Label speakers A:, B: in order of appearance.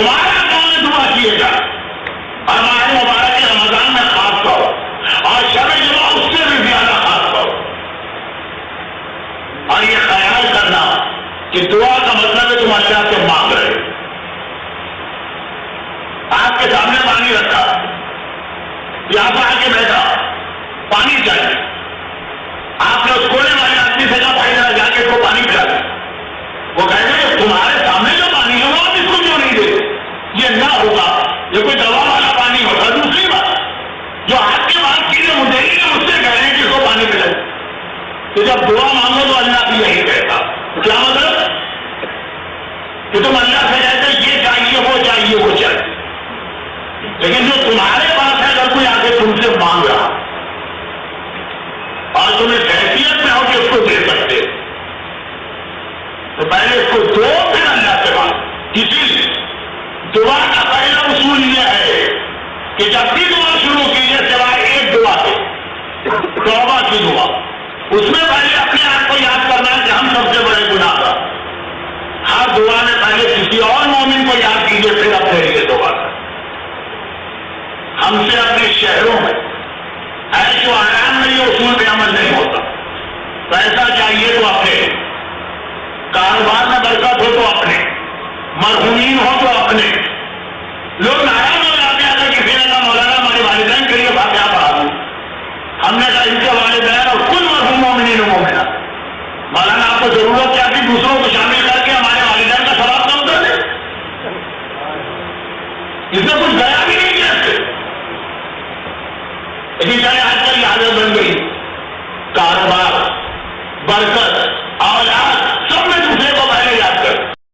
A: تمہارے کام میں دعا کیے گا، اور ماہ مبارک رمضان میں خاص طور اور شب جمعہ اس سے بھی زیادہ خاص طور. اور یہ خیال کرنا کہ دعا کا مطلب ہے تم اللہ سے مانگ رہے. آپ کے سامنے پانی رکھا، یہاں پر آ کے بیٹھا، پانی چاہیے. آپ نے اس کونے والے آدمی سے کہا بھائی ذرا جا کے اس کو پانی پلا دیں. وہ کہہ رہے تمہارے سامنے جو پانی ہے وہ آپ اس کو کیوں نہیں دے؟ یہ نہ ہوگا، یہ کوئی دوا والا پانی ہوگا. دوسری بات، جو آپ کے بات کی جو مدعی ہے اس سے کہہ رہے ہیں کہ اس کو پانی پلائے. تو جب دعا مانگو تو اللہ بھی یہی کہتا. کیا مطلب کہ تم اللہ سے کہتے یہ چاہیے وہ چاہیے وہ چاہیے، لیکن جو تمہارے پاس ہے اگر کوئی آگے تم سے مانگ رہا اور تم اس حیثیت میں ہو کہ اس کو دے سکتے تو پہلے اس کو دو پھر اللہ سے مانگ. اسی لیے دعا کا پہلا اصول یہ ہے کہ جب بھی دعا شروع کیجیے سوائے ایک دعا کے، توبہ کی دعا، اس میں پہلے اپنے آپ کو یاد کرنا ہے کہ ہم سب سے بڑے گناہ گار. ہر دعا میں پہلے کسی اور مومن کو یاد کیجیے پھر اپنے لیے دعا کریں. ہم سے اپنے شہروں میں ایسے و آرام میں یہ اصول پہ عمل نہیں ہوتا. پیسہ چاہیے تو اپنے، کاروبار میں برکت ہو تو اپنے، مرحومین ہو تو اپنے. لوگ ناراض ہو جاتے ہیں اگر کسی نے کہا مولانا ہمارے والدین کے لیے فاتحہ پڑھا دوں. ہم نے کہا ان کے والدین اور کل مرحوم مومنین و مومنات، مولانا آپ کو ضرورت کیا تھی دوسروں کو شامل کر کے ہمارے والدین کا ثواب کم کر دیں؟ اس میں کچھ گیا بھی نہیں کیا. لیکن چلے آج کل یہ عادت بن گئی، کاروبار، برکت،